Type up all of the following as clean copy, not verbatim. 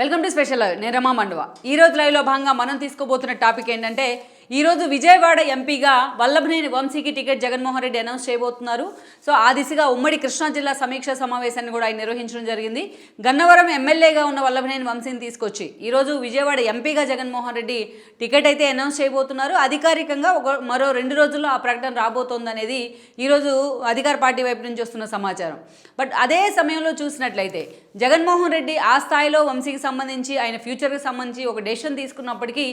Welcome to special live. నేను రమా మండవ. ఈ రోజు లైవ్లో భాగంగా మనం తీసుకోబోతున్న టాపిక్ ఏంటంటే, ఈరోజు విజయవాడ ఎంపీగా వల్లభనేని వంశీకి టికెట్ జగన్మోహన్ రెడ్డి అనౌన్స్ చేయబోతున్నారు. సో ఆ దిశగా ఉమ్మడి కృష్ణా జిల్లా సమీక్ష సమావేశాన్ని కూడా ఆయన నిర్వహించడం జరిగింది. గన్నవరం ఎమ్మెల్యేగా ఉన్న వల్లభనేని వంశీని తీసుకొచ్చి ఈరోజు విజయవాడ ఎంపీగా జగన్మోహన్ రెడ్డి టికెట్ అయితే అనౌన్స్ చేయబోతున్నారు. అధికారికంగా మరో 2 రోజుల్లో ఆ ప్రకటన రాబోతోంది అనేది ఈరోజు అధికార పార్టీ వైపు నుంచి వస్తున్న సమాచారం. బట్ అదే సమయంలో చూసినట్లయితే జగన్మోహన్ రెడ్డి ఆ స్థాయిలో వంశీకి సంబంధించి ఆయన ఫ్యూచర్కి సంబంధించి ఒక డెసిషన్ తీసుకున్నప్పటికీ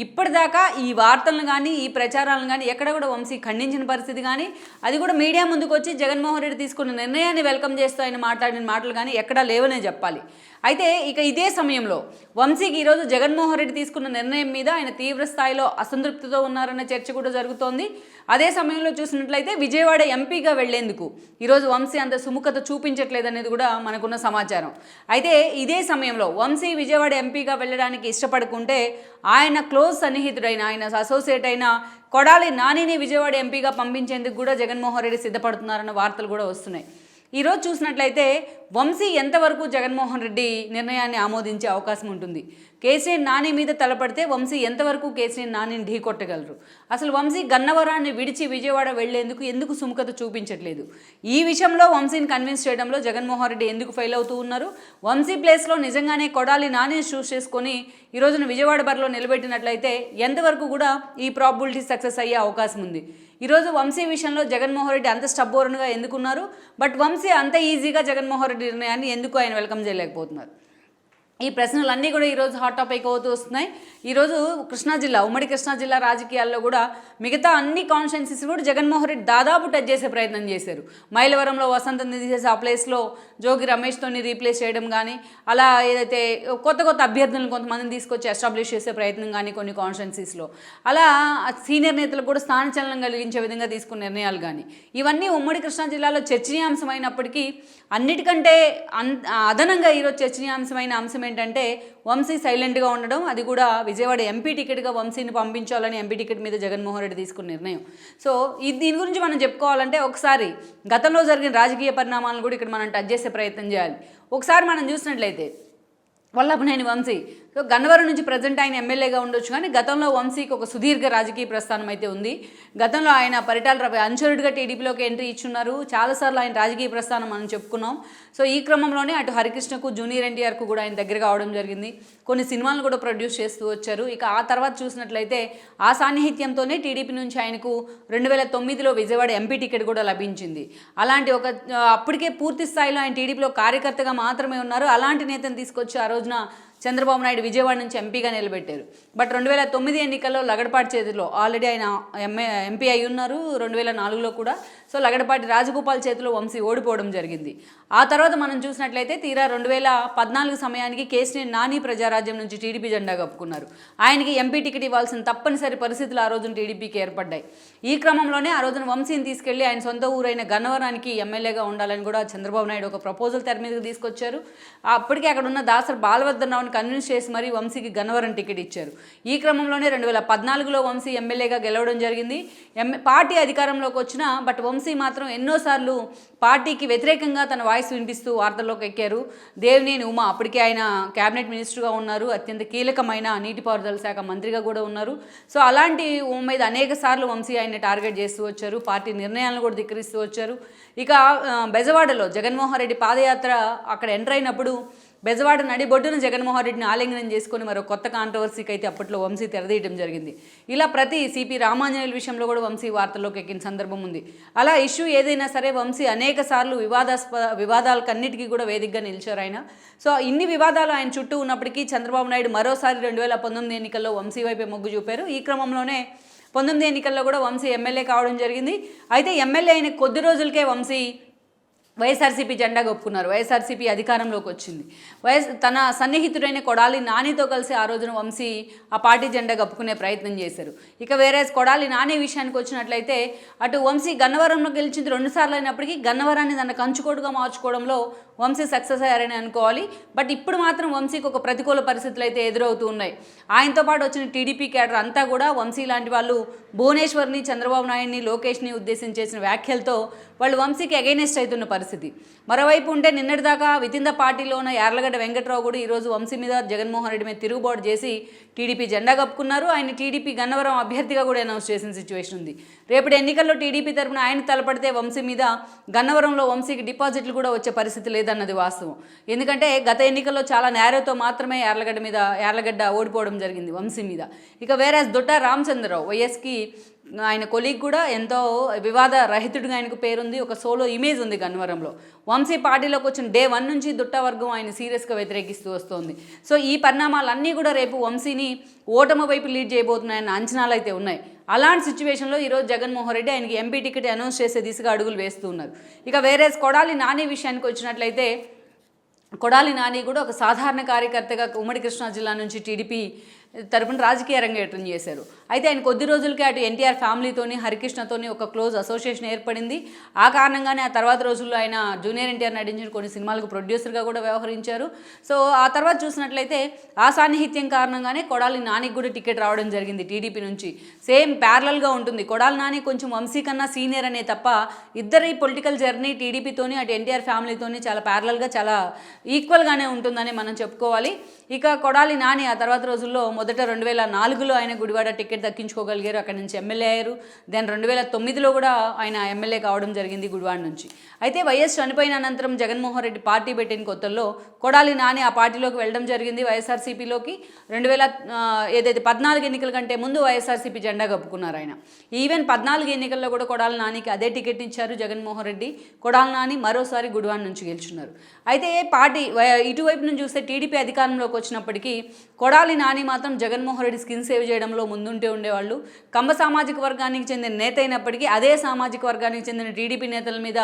ఇప్పటిదాకా ఈ వార్తలను కానీ ఈ ప్రచారాలను కానీ ఎక్కడ కూడా వంశీ ఖండించిన పరిస్థితి కానీ, అది కూడా మీడియా ముందుకు వచ్చి జగన్మోహన్ రెడ్డి తీసుకున్న నిర్ణయాన్ని వెల్కమ్ చేస్తూ ఆయన మాట్లాడిన మాటలు కానీ ఎక్కడా లేవనే చెప్పాలి. అయితే ఇక ఇదే సమయంలో వంశీకి ఈరోజు జగన్మోహన్ రెడ్డి తీసుకున్న నిర్ణయం మీద ఆయన తీవ్ర స్థాయిలో అసంతృప్తితో ఉన్నారన్న చర్చ కూడా జరుగుతోంది. అదే సమయంలో చూసినట్లయితే విజయవాడ ఎంపీగా వెళ్లేందుకు ఈరోజు వంశీ అంత సుముఖత చూపించట్లేదనేది కూడా మనకున్న సమాచారం. అయితే ఇదే సమయంలో వంశీ విజయవాడ ఎంపీగా వెళ్ళడానికి ఇష్టపడుకుంటే ఆయన క్లోజ్ సన్నిహితుడైన ఆయన అసోసియేట్ అయిన కొడాలి నానిని విజయవాడ ఎంపీగా పంపించేందుకు కూడా జగన్మోహన్ రెడ్డి సిద్ధపడుతున్నారన్న వార్తలు కూడా వస్తున్నాయి. ఈరోజు చూసినట్లయితే వంశీ ఎంతవరకు జగన్మోహన్ రెడ్డి నిర్ణయాన్ని ఆమోదించే అవకాశం ఉంటుంది? కేసీఆర్ నాని మీద తలపడితే వంశీ ఎంతవరకు కేసీఆర్ నానిని ఢీ కొట్టగలరు? అసలు వంశీ గన్నవరాన్ని విడిచి విజయవాడ వెళ్లేందుకు ఎందుకు సుముఖత చూపించట్లేదు? ఈ విషయంలో వంశీని కన్విన్స్ చేయడంలో జగన్మోహన్ రెడ్డి ఎందుకు ఫెయిల్ అవుతూ ఉన్నారు? వంశీ ప్లేస్లో నిజంగానే కొడాలి నానిని చూస్ చేసుకొని ఈ రోజున విజయవాడ బరిలో నిలబెట్టినట్లయితే ఎంతవరకు కూడా ఈ ప్రాబిలిటీ సక్సెస్ అయ్యే అవకాశం ఉంది? ఈరోజు వంశీ విషయంలో జగన్మోహన్ రెడ్డి అంత స్టబ్బోర్న్గా ఎందుకున్నారు? బట్ వంశీ అంత ఈజీగా జగన్మోహన్ రెడ్డి నిర్ణయాన్ని ఎందుకు ఆయన వెల్కమ్ చేయలేకపోతున్నారు? ఈ ప్రశ్నలన్నీ కూడా ఈరోజు హాట్ టాపిక్ అవుతూ వస్తున్నాయి. ఈరోజు ఉమ్మడి కృష్ణా జిల్లా రాజకీయాల్లో కూడా మిగతా అన్ని కాన్స్టిట్యున్సీస్ కూడా జగన్మోహన్ రెడ్డి దాదాపు టచ్ చేసే ప్రయత్నం చేశారు. మైలవరంలో వసంతని తీసేసి ఆ ప్లేస్లో జోగి రమేష్తోని రీప్లేస్ చేయడం కానీ, అలా ఏదైతే కొత్త అభ్యర్థులను కొంతమందిని తీసుకొచ్చి ఎస్టాబ్లిష్ చేసే ప్రయత్నం కానీ కొన్ని కాన్స్టిట్యున్సీస్లో, అలా సీనియర్ నేతలకు కూడా స్థానచలనం కలిగించే విధంగా తీసుకున్న నిర్ణయాలు కానీ, ఇవన్నీ ఉమ్మడి కృష్ణా జిల్లాలో చర్చనీయాంశమైనప్పటికీ అన్నిటికంటే అదనంగా ఈరోజు చర్చనీయాంశమైన అంశం ఏంటంటే వంశీ సైలెంట్గా ఉండడం. అది కూడా విజయవాడ ఎంపీ టికెట్గా వంశీని పంపించాలని ఎంపీ టికెట్ మీద జగన్మోహన్ రెడ్డి తీసుకున్న నిర్ణయం. సో దీని గురించి మనం చెప్పుకోవాలంటే ఒకసారి గతంలో జరిగిన రాజకీయ పరిణామాలను కూడా ఇక్కడ మనం టచ్ చేసే ప్రయత్నం చేయాలి. ఒకసారి మనం చూసినట్లయితే వల్లభనేని వంశీ గన్నవరం నుంచి ప్రజెంట్ ఆయన ఎమ్మెల్యేగా ఉండొచ్చు, కానీ గతంలో వంశీకి ఒక సుదీర్ఘ రాజకీయ ప్రస్థానం అయితే ఉంది. గతంలో ఆయన పరిటాల రవి అనుచరుడిగా టీడీపీలోకి ఎంట్రీ ఇచ్చున్నారు. చాలాసార్లు ఆయన రాజకీయ ప్రస్థానం మనం చెప్పుకున్నాం. సో ఈ క్రమంలోనే అటు హరికృష్ణకు, జూనియర్ ఎన్టీఆర్కు కూడా ఆయన దగ్గరగా అవడం జరిగింది. కొన్ని సినిమాలను కూడా ప్రొడ్యూస్ చేస్తూ వచ్చారు. ఇక ఆ తర్వాత చూసినట్లయితే ఆ సాన్నిహిత్యంతోనే టీడీపీ నుంచి ఆయనకు 2009లో విజయవాడ ఎంపీ టికెట్ కూడా లభించింది. అలాంటి అప్పటికే పూర్తి స్థాయిలో ఆయన టీడీపీలో కార్యకర్తగా మాత్రమే ఉన్నారు. అలాంటి నేతను తీసుకొచ్చి ఆ రోజున చంద్రబాబు నాయుడు విజయవాడ నుంచి ఎంపీగా నిలబెట్టారు. బట్ 2009 ఎన్నికల్లో లగడపాటి చేతిలో ఆల్రెడీ ఆయన ఎంపీ అయి ఉన్నారు. 2004లో కూడా. సో లగడపాటి రాజగోపాల్ చేతిలో వంశీ ఓడిపోవడం జరిగింది. ఆ తర్వాత మనం చూసినట్లయితే తీరా 2014 సమయానికి కేసీఆర్ నాని ప్రజారాజ్యం నుంచి టీడీపీ జెండా కప్పుకున్నారు. ఆయనకి ఎంపీ టికెట్ ఇవ్వాల్సిన తప్పనిసరి పరిస్థితులు ఆ రోజున టీడీపీకి ఏర్పడ్డాయి. ఈ క్రమంలోనే ఆ రోజున వంశీని తీసుకెళ్లి ఆయన సొంత ఊరైన గన్నవరానికి ఎమ్మెల్యేగా ఉండాలని కూడా చంద్రబాబు నాయుడు ఒక ప్రపోజల్ తెర మీదకి తీసుకొచ్చారు. అప్పటికే అక్కడ ఉన్న దాసరి బాలవర్ధనరావుని కన్విన్స్ చేసి మరీ వంశీకి గన్నవరం టికెట్ ఇచ్చారు. ఈ క్రమంలోనే 2014లో వంశీ ఎమ్మెల్యేగా గెలవడం జరిగింది. పార్టీ అధికారంలోకి వచ్చినా బట్ వంశీ మాత్రం ఎన్నోసార్లు పార్టీకి వ్యతిరేకంగా తన వాయిస్ వినిపిస్తూ వార్తల్లోకి ఎక్కారు. దేవినేని ఉమా అప్పటికే ఆయన క్యాబినెట్ మినిస్టర్గా ఉన్నారు. అత్యంత కీలకమైన నీటిపారుదల శాఖ మంత్రిగా కూడా ఉన్నారు. సో అలాంటి మీద అనేక సార్లు వంశీ ఆయన టార్గెట్ చేస్తూ వచ్చారు. పార్టీ నిర్ణయాలను కూడా ధిక్కరిస్తూ వచ్చారు. ఇక బెజవాడలో జగన్మోహన్ రెడ్డి పాదయాత్ర అక్కడ ఎంటర్ అయినప్పుడు బెజవాడ నడిబొడ్డున జగన్మోహన్ రెడ్డిని ఆలింగనం చేసుకొని మరో కొత్త కాంట్రవర్సీకి అయితే అప్పట్లో వంశీ తెరదీయడం జరిగింది. ఇలా ప్రతి సిపి రామాంజనేయుల విషయంలో కూడా వంశీ వార్తల్లోకి ఎక్కిన సందర్భం ఉంది. అలా ఇష్యూ ఏదైనా సరే వంశీ అనేక సార్లు వివాదాలకన్నిటికీ కూడా వేదికగా నిలిచారు ఆయన. సో ఇన్ని వివాదాలు ఆయన చుట్టూ ఉన్నప్పటికీ చంద్రబాబు నాయుడు మరోసారి 2019 ఎన్నికల్లో వంశీ వైపే మొగ్గు చూపారు. ఈ క్రమంలోనే 19 ఎన్నికల్లో కూడా వంశీ ఎమ్మెల్యే కావడం జరిగింది. అయితే ఎమ్మెల్యే అయిన కొద్ది రోజులకే వంశీ వైఎస్ఆర్సీపీ జెండా కప్పుకున్నారు. వైఎస్ఆర్సీపీ అధికారంలోకి వచ్చింది. తన సన్నిహితుడైన కొడాలి నానితో కలిసి ఆ రోజున వంశీ ఆ పార్టీ జెండా కప్పుకునే ప్రయత్నం చేశారు. ఇక వేరే కొడాలి నాని విషయానికి వచ్చినట్లయితే అటు వంశీ గన్నవరంలో గెలిచింది 2 సార్లు అయినప్పటికీ గన్నవరాన్ని తన కంచుకోటుగా మార్చుకోవడంలో వంశీ సక్సెస్ అయ్యారని అనుకోవాలి. బట్ ఇప్పుడు మాత్రం వంశీకి ఒక ప్రతికూల పరిస్థితులు అయితే ఎదురవుతూ ఉన్నాయి. ఆయనతో పాటు వచ్చిన టీడీపీ క్యాడర్ అంతా కూడా వంశీ లాంటి వాళ్ళు భువనేశ్వర్ని, చంద్రబాబు నాయుడిని, లోకేష్ని ఉద్దేశించి చేసిన వ్యాఖ్యలతో వాళ్ళు వంశీకి అగైనెస్ట్ అవుతున్న పరిస్థితి. మరోవైపు ఉంటే నిన్నటిదాకా వితిన్ ద పార్టీలో ఉన్న యార్లగడ్డ వెంకట్రావు కూడా ఈరోజు వంశీ మీద, జగన్మోహన్ రెడ్డి మీద తిరుగుబాటు చేసి టీడీపీ జెండా కప్పుకున్నారు. ఆయన టీడీపీ గన్నవరం అభ్యర్థిగా కూడా అనౌన్స్ చేసిన సిచ్యువేషన్ ఉంది. రేపటి ఎన్నికల్లో టీడీపీ తరపున ఆయన తలపడితే వంశీ మీద గన్నవరంలో వంశీకి డిపాజిట్లు కూడా వచ్చే పరిస్థితి లేదన్నది వాస్తవం. ఎందుకంటే గత ఎన్నికల్లో చాలా నేరోతో మాత్రమే యార్లగడ్డ ఓడిపోవడం జరిగింది వంశీ మీద. ఇక వేరే దొడ్డ రామచంద్రరావు వైఎస్కి ఆయన కొలీగ్ కూడా ఎంతో వివాద రహితుడిగా ఆయనకు పేరుంది. ఒక సోలో ఇమేజ్ ఉంది గన్నవరంలో. వంశీ పార్టీలోకి వచ్చిన డే 1 నుంచి దుట్ట వర్గం ఆయన సీరియస్గా వ్యతిరేకిస్తూ వస్తోంది. సో ఈ పరిణామాలన్నీ కూడా రేపు వంశీని ఓటమి వైపు లీడ్ చేయబోతున్నాయన్న అంచనాలు అయితే ఉన్నాయి. అలాంటి సిచ్యువేషన్లో ఈరోజు జగన్మోహన్ రెడ్డి ఆయనకి ఎంపీ టికెట్ అనౌన్స్ చేసే దిశగా అడుగులు వేస్తూ ఉన్నారు. ఇక వేరే కొడాలి నాని విషయానికి వచ్చినట్లయితే కొడాలి నాని కూడా ఒక సాధారణ కార్యకర్తగా ఉమ్మడి కృష్ణా జిల్లా నుంచి టీడీపీ తరపున రాజకీయ రంగేట్రం చేశారు. అయితే ఆయన కొద్ది రోజులకే అటు ఎన్టీఆర్ ఫ్యామిలీతోని, హరికృష్ణతోని ఒక క్లోజ్ అసోసియేషన్ ఏర్పడింది. ఆ కారణంగానే ఆ తర్వాత రోజుల్లో ఆయన జూనియర్ ఎన్టీఆర్ నటించిన కొన్ని సినిమాలకు ప్రొడ్యూసర్గా కూడా వ్యవహరించారు. సో ఆ తర్వాత చూసినట్లయితే ఆ సాన్నిహిత్యం కారణంగానే కొడాలి నానికి కూడా టికెట్ రావడం జరిగింది టీడీపీ నుంచి. సేమ్ ప్యారలల్గా ఉంటుంది. కొడాలి నాని కొంచెం వంశీ కన్నా సీనియర్ అనే తప్ప ఇద్దరి పొలిటికల్ జర్నీ టీడీపీతోని అటు ఎన్టీఆర్ ఫ్యామిలీతోని చాలా ప్యారలల్గా, చాలా ఈక్వల్గానే ఉంటుందని మనం చెప్పుకోవాలి. ఇక కొడాలి నాని ఆ తర్వాత రోజుల్లో మొదట 2004లో ఆయన గుడివాడ టికెట్ దక్కించుకోగలిగారు. అక్కడి నుంచి ఎమ్మెల్యే అయ్యారు. దెన్ 2009లో కూడా ఆయన ఎమ్మెల్యే కావడం జరిగింది గుడివాడ నుంచి. అయితే వైఎస్ చనిపోయిన అనంతరం జగన్మోహన్ రెడ్డి పార్టీ పెట్టిన కొత్తల్లో కొడాలి నాని ఆ పార్టీలోకి వెళ్ళడం జరిగింది, వైఎస్ఆర్సీపీలోకి. 2014 ఎన్నికల కంటే ముందు వైఎస్ఆర్సీపీ జెండా కప్పుకున్నారు ఆయన. ఈవెన్ 14 ఎన్నికల్లో కూడా కొడాలి నానికి అదే టికెట్ ఇచ్చారు జగన్మోహన్ రెడ్డి. కొడాలి నాని మరోసారి గుడివాడ నుంచి గెలుచున్నారు. అయితే పార్టీ ఇటువైపు నుంచి చూస్తే టీడీపీ అధికారంలోకి వచ్చినప్పటికీ కొడాలి నాని మాత్రం జగన్మోహన్ రెడ్డి స్కిన్ సేవ్ చేయడంలో ముందుంటే ఉండేవాళ్ళు. కమ్మ సామాజిక వర్గానికి చెందిన నేత అయినప్పటికీ అదే సామాజిక వర్గానికి చెందిన టీడీపీ నేతల మీద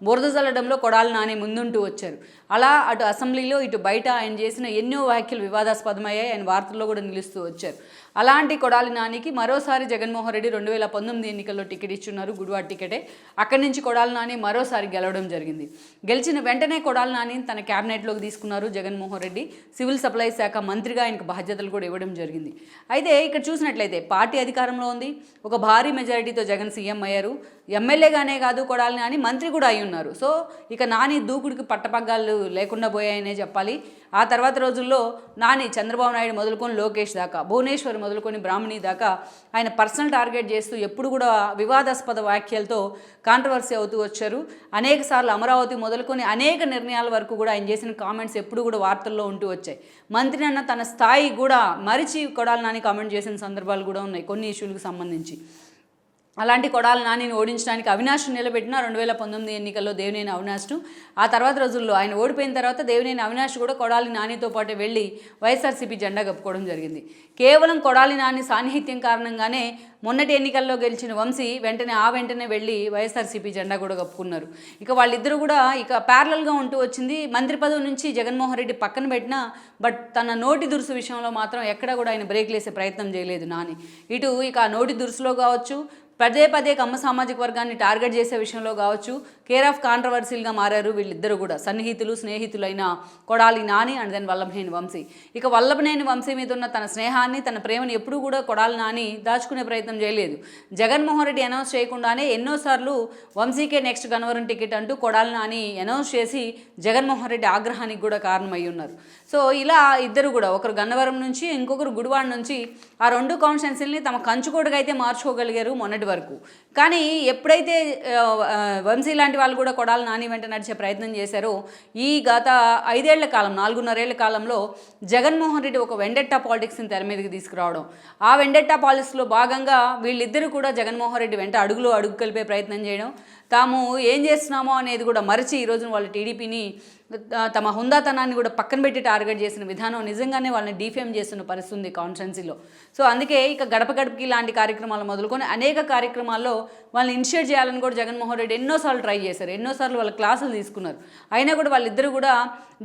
బురద చల్లడంలో కొడాలి నాని ముందుంటూ వచ్చారు. అలా అటు అసెంబ్లీలో ఇటు బయట ఆయన చేసిన ఎన్నో వ్యాఖ్యలు వివాదాస్పదమయ్యాయి. ఆయన వార్తల్లో కూడా నిలుస్తూ వచ్చారు. అలాంటి కొడాలి నానికి మరోసారి జగన్మోహన్ రెడ్డి 2019 ఎన్నికల్లో టికెట్ ఇచ్చున్నారు, గుడివాడ టికెటే. అక్కడి నుంచి కొడాలి నాని మరోసారి గెలవడం జరిగింది. గెలిచిన వెంటనే కొడాలి నాని తన క్యాబినెట్లోకి తీసుకున్నారు జగన్మోహన్ రెడ్డి. సివిల్ సప్లై శాఖ మంత్రిగా ఆయనకు బాధ్యతలు కూడా ఇవ్వడం జరిగింది. అయితే ఇక్కడ చూసినట్లయితే పార్టీ అధికారంలో ఉంది. ఒక భారీ మెజారిటీతో జగన్ సీఎం అయ్యారు. ఎమ్మెల్యేగానే కాదు కొడాలి నాని మంత్రి కూడా అయి ఉన్నారు. సో ఇక నాని దూకుడికి పట్టపగ్గాలు లేకుండా పోయాయనే చెప్పాలి. ఆ తర్వాత రోజుల్లో నాని చంద్రబాబు నాయుడు మొదలుకొని లోకేష్ దాకా, భువనేశ్వర్ మొదలుకొని బ్రాహ్మణి దాకా ఆయన పర్సనల్ టార్గెట్ చేస్తూ ఎప్పుడు కూడా వివాదాస్పద వ్యాఖ్యలతో కాంట్రవర్సీ అవుతూ వచ్చారు. అనేక సార్లు అమరావతి మొదలుకొని అనేక నిర్ణయాల వరకు కూడా ఆయన చేసిన కామెంట్స్ ఎప్పుడు కూడా వార్తల్లో ఉంటూ వచ్చాయి. మంత్రి అన్న తన స్థాయి కూడా మరిచి కొడాలి నాని కామెంట్ చేసిన సందర్భాలు కూడా ఉన్నాయి కొన్ని ఇష్యూలకు సంబంధించి. అలాంటి కొడాలి నానిని ఓడించడానికి అవినాష్ నిలబెట్టిన 2019 ఎన్నికల్లో దేవినేని అవినాష్ను. ఆ తర్వాత రోజుల్లో ఆయన ఓడిపోయిన తర్వాత దేవినేని అవినాష్ కూడా కొడాలి నానితో పాటు వెళ్ళి వైఎస్ఆర్సీపీ జెండా కప్పుకోవడం జరిగింది. కేవలం కొడాలి నాని సాన్నిహిత్యం కారణంగానే మొన్నటి ఎన్నికల్లో గెలిచిన వంశీ వెంటనే వెళ్ళి వైఎస్ఆర్సీపీ జెండా కూడా కప్పుకున్నారు. ఇక వాళ్ళిద్దరూ కూడా ఇక ప్యారలల్గా ఉంటూ వచ్చింది. మంత్రి పదవి నుంచి జగన్మోహన్ రెడ్డి పక్కన పెట్టినా బట్ తన నోటి దురుసు విషయంలో మాత్రం ఎక్కడ కూడా ఆయన బ్రేక్లు వేసే ప్రయత్నం చేయలేదు నాని. ఇటు ఇక నోటి దురుసులో కావచ్చు, పదే కమ్మ సామాజిక వర్గాన్ని టార్గెట్ చేసే విషయంలో కావచ్చు కేర్ ఆఫ్ కాంట్రవర్సీలుగా మారారు వీళ్ళిద్దరూ కూడా. సన్నిహితులు స్నేహితులైన కొడాలి నాని అండ్ దెన్ వల్లభనేని వంశీ. ఇక వల్లభనేని వంశీ మీద ఉన్న తన స్నేహాన్ని, తన ప్రేమను ఎప్పుడూ కూడా కొడాలి నాని దాచుకునే ప్రయత్నం చేయలేదు. జగన్మోహన్ రెడ్డి అనౌన్స్ చేయకుండానే ఎన్నోసార్లు వంశీకే నెక్స్ట్ గన్నవరం టికెట్ అంటూ కొడాలి నాని అనౌన్స్ చేసి జగన్మోహన్ రెడ్డి ఆగ్రహానికి కూడా కారణమై ఉన్నారు. సో ఇలా ఇద్దరు కూడా, ఒకరు గన్నవరం నుంచి ఇంకొకరు గుడివాడ నుంచి, ఆ 2 కాన్స్టిట్యున్సీలని తమ కంచుకోటగా అయితే మార్చుకోగలిగారు మొన్నటి వరకు. కానీ ఎప్పుడైతే వంశీ లాంటి వాళ్ళు కూడా కొడాలి నాని వెంట నడిచే ప్రయత్నం చేశారో ఈ గత 5 ఏళ్ల కాలం, 4.5 ఏళ్ల కాలంలో జగన్మోహన్ రెడ్డి ఒక వెండెట్టా పాలిటిక్స్ని తెర మీదకి తీసుకురావడం, ఆ వెండెట్టా పాలిటిక్స్లో భాగంగా వీళ్ళిద్దరూ కూడా జగన్మోహన్ రెడ్డి వెంట అడుగు కలిపే ప్రయత్నం చేయడం, తాము ఏం చేస్తున్నామో అనేది కూడా మరచి ఈరోజు వాళ్ళు టీడీపీని తమ హుందాతనాన్ని కూడా పక్కన పెట్టి టార్గెట్ చేసిన విధానం నిజంగానే వాళ్ళని డిఫేమ్ చేస్తున్న పరిస్థితి ఉంది కాన్స్టిట్యున్సీలో. సో అందుకే ఇక గడప గడపకి లాంటి కార్యక్రమాలు మొదలుకొని అనేక కార్యక్రమాల్లో వాళ్ళని ఇనిషియేట్ చేయాలని కూడా జగన్మోహన్ రెడ్డి ఎన్నోసార్లు ట్రై చేశారు, ఎన్నోసార్లు వాళ్ళ క్లాసులు తీసుకున్నారు. అయినా కూడా వాళ్ళిద్దరూ కూడా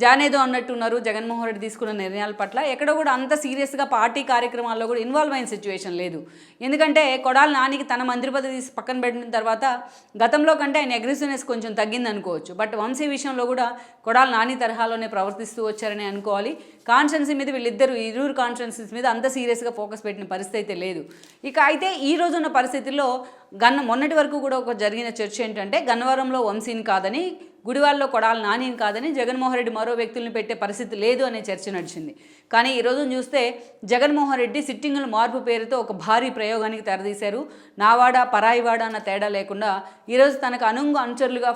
జానేదో అన్నట్టున్నారు జగన్మోహన్ రెడ్డి తీసుకున్న నిర్ణయాల పట్ల. ఎక్కడో కూడా అంత సీరియస్గా పార్టీ కార్యక్రమాల్లో కూడా ఇన్వాల్వ్ అయిన సిచ్యువేషన్ లేదు. ఎందుకంటే కొడాలి నానికి తన మంత్రి పదవి తీసి పక్కన పెట్టిన తర్వాత గతంలో కంటే ఆయన అగ్రెసివ్నెస్ కొంచెం తగ్గింది అనుకోవచ్చు. బట్ వంశీ విషయంలో కూడా కొడాలి నాని తరహాలోనే ప్రవర్తిస్తూ వచ్చారని అనుకోవాలి. కాన్స్టిట్యున్సీ మీద ఇరువురు కాన్స్టిట్యున్సీస్ మీద అంత సీరియస్గా ఫోకస్ పెట్టిన పరిస్థితి అయితే లేదు. ఇక అయితే ఈ రోజున్న పరిస్థితుల్లో మొన్నటి వరకు కూడా ఒక జరిగిన చర్చ ఏంటంటే గన్నవరంలో వంశీని కాదని, గుడివాడలో కొడాలి నానిని కాదని జగన్మోహన్ రెడ్డి మరో వ్యక్తులను పెట్టే పరిస్థితి లేదు అనే చర్చ నడిచింది. కానీ ఈరోజు చూస్తే జగన్మోహన్ రెడ్డి సిట్టింగుల మార్పు పేరుతో ఒక భారీ ప్రయోగానికి తెరదీశారు. నావాడ పరాయివాడ అన్న తేడా లేకుండా ఈరోజు తనకు అనుచరులుగా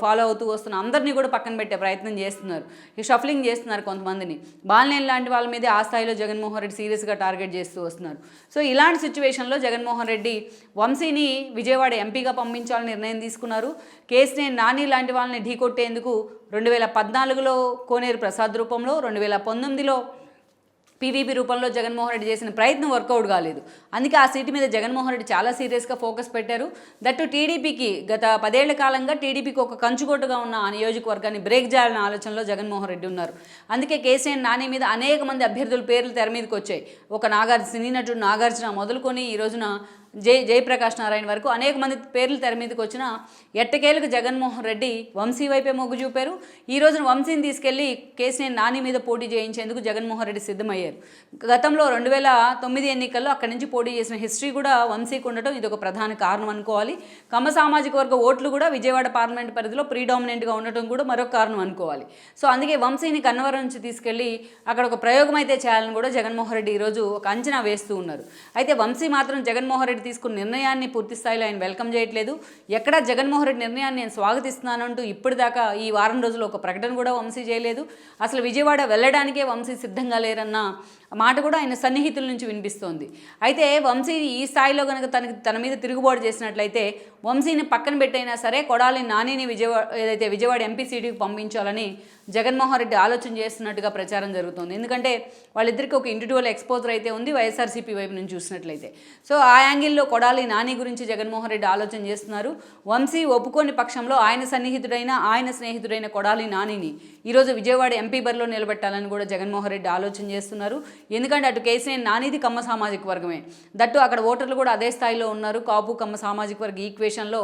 ఫాలో అవుతూ వస్తున్న అందరినీ కూడా పక్కన పెట్టే ప్రయత్నం చేస్తున్నారు. ఈ షఫ్లింగ్ చేస్తున్నారు కొంతమందిని. బాలినేని లాంటి వాళ్ళ మీదే ఆ స్థాయిలో జగన్మోహన్ రెడ్డి సీరియస్గా టార్గెట్ చేస్తూ వస్తున్నారు. సో ఇలాంటి సిచ్యువేషన్లో జగన్మోహన్ రెడ్డి వంశీని విజయవాడ ఎంపీగా పంపించాలని నిర్ణయం తీసుకున్నారు. కేసినేని నాని లాంటి వాళ్ళని ఢీకొట్టేందుకు 2014లో కోనేరు ప్రసాద్ రూపంలో, 2019లో పీవీపీ రూపంలో జగన్మోహన్ రెడ్డి చేసిన ప్రయత్నం వర్కౌట్ కాలేదు. అందుకే ఆ సీటు మీద జగన్మోహన్ రెడ్డి చాలా సీరియస్గా ఫోకస్ పెట్టారు. దట్టు టీడీపీకి గత 10 ఏళ్ల కాలంగా టీడీపీకి ఒక కంచుకోటుగా ఉన్న ఆ నియోజకవర్గాన్ని బ్రేక్ చేయాలనే ఆలోచనలో జగన్మోహన్ రెడ్డి ఉన్నారు. అందుకే కేసీఆర్ నాని మీద అనేక మంది అభ్యర్థుల పేర్లు తెర మీదకి వచ్చాయి. ఒక సినీ నటుడు నాగార్జున మొదలుకొని ఈ రోజున జయప్రకాష్ నారాయణ వరకు అనేక మంది పేర్లు తెర మీదకి వచ్చిన ఎట్టకేలకు జగన్మోహన్ రెడ్డి వంశీ వైపే మొగ్గు చూపారు. ఈ రోజున వంశీని తీసుకెళ్లి కేసీఆర్ నాని మీద పోటీ చేయించేందుకు జగన్మోహన్ రెడ్డి సిద్ధమయ్యారు. గతంలో 2009 ఎన్నికల్లో అక్కడి నుంచి పోటీ చేసిన హిస్టరీ కూడా వంశీకి ఉండటం ఇది ఒక ప్రధాన కారణం అనుకోవాలి. కమ్మ సామాజిక వర్గ ఓట్లు కూడా విజయవాడ పార్లమెంట్ పరిధిలో ప్రీడామినెంట్గా ఉండటం కూడా మరొక కారణం అనుకోవాలి. సో అందుకే వంశీని కన్నవరం నుంచి తీసుకెళ్లి అక్కడ ఒక ప్రయోగం అయితే చేయాలని కూడా జగన్మోహన్ రెడ్డి ఈరోజు ఒక అంచనా వేస్తూ ఉన్నారు. అయితే వంశీ మాత్రం జగన్మోహన్ రెడ్డి తీసుకున్న నిర్ణయాన్ని పూర్తి స్థాయిలో ఆయన వెల్కమ్ చేయట్లేదు. ఎక్కడా జగన్మోహన్ రెడ్డి నిర్ణయాన్ని నేను స్వాగతిస్తున్నానంటూ ఇప్పటిదాకా ఈ వారం రోజులు ఒక ప్రకటన కూడా వంశీ చేయలేదు. అసలు విజయవాడ వెళ్ళడానికే వంశీ సిద్ధంగా లేరన్న మాట కూడా ఆయన సన్నిహితుల నుంచి వినిపిస్తోంది. అయితే వంశీ ఈ స్థాయిలో కనుక తన మీద తిరుగుబాటు చేసినట్లయితే వంశీని పక్కన పెట్టైనా సరే కొడాలి నానిని విజయవాడ ఎంపీ సీటుకి పంపించాలని జగన్మోహన్ రెడ్డి ఆలోచన చేస్తున్నట్టుగా ప్రచారం జరుగుతోంది. ఎందుకంటే వాళ్ళిద్దరికీ ఒక ఇండివిజువల్ ఎక్స్పోజర్ అయితే ఉంది వైఎస్ఆర్సీపీ వైపు నుంచి చూసినట్లయితే. సో ఆ యాంగిల్లో కొడాలి నాని గురించి జగన్మోహన్ రెడ్డి ఆలోచన చేస్తున్నారు. వంశీ ఒప్పుకోని పక్షంలో ఆయన స్నేహితుడైన కొడాలి నానిని ఈరోజు విజయవాడ ఎంపీ బరిలో నిలబెట్టాలని కూడా జగన్మోహన్ రెడ్డి ఆలోచన చేస్తున్నారు. ఎందుకంటే అటు కేసీఆర్ నానిది కమ్మ సామాజిక వర్గమే, దట్టు అక్కడ ఓటర్లు కూడా అదే స్థాయిలో ఉన్నారు. కాపు కమ్మ సామాజిక వర్గ ఈక్వేషన్లో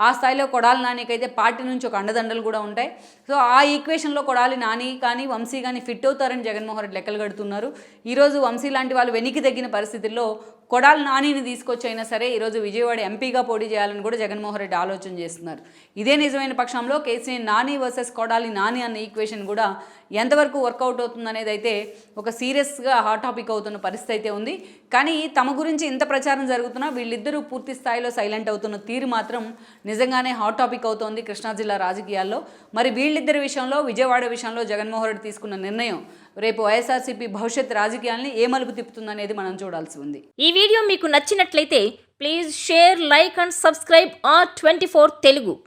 ఆ స్థాయిలో కొడాలి నానికి అయితే పార్టీ నుంచి ఒక అండదండలు కూడా ఉంటాయి. సో ఆ ఈక్వేషన్లో కొడాలి నాని కానీ వంశీ కానీ ఫిట్ అవుతారని జగన్మోహన్ రెడ్డి లెక్కలు కడుతున్నారు. ఈరోజు వంశీ లాంటి వాళ్ళు వెనక్కి తగ్గిన పరిస్థితుల్లో కొడాలి నానిని తీసుకొచ్చైనా సరే ఈరోజు విజయవాడ ఎంపీగా పోటీ చేయాలని కూడా జగన్మోహన్ రెడ్డి ఆలోచన చేస్తున్నారు. ఇదే నిజమైన పక్షంలో కేసీఆర్ నాని వర్సెస్ కొడాలి నాని అన్న ఈక్వేషన్ కూడా ఎంతవరకు వర్కౌట్ అవుతుందనేది అయితే ఒక సీరియస్గా హాట్ టాపిక్ అవుతున్న పరిస్థితి అయితే ఉంది. కానీ తమ గురించి ఇంత ప్రచారం జరుగుతున్నా వీళ్ళిద్దరూ పూర్తి స్థాయిలో సైలెంట్ అవుతున్న తీరు మాత్రం నిజంగానే హాట్ టాపిక్ అవుతోంది కృష్ణా జిల్లా రాజకీయాల్లో. మరి వీళ్ళిద్దరి విషయంలో విజయవాడ విషయంలో జగన్మోహన్ రెడ్డి తీసుకున్న నిర్ణయం రేపు వైఎస్ఆర్సీపీ భవిష్యత్ రాజకీయాల్ని ఏ మలుపు తిప్పుతుందనేది మనం చూడాల్సి ఉంది. ఈ వీడియో మీకు నచ్చినట్లయితే please share, like and subscribe R24 Telugu.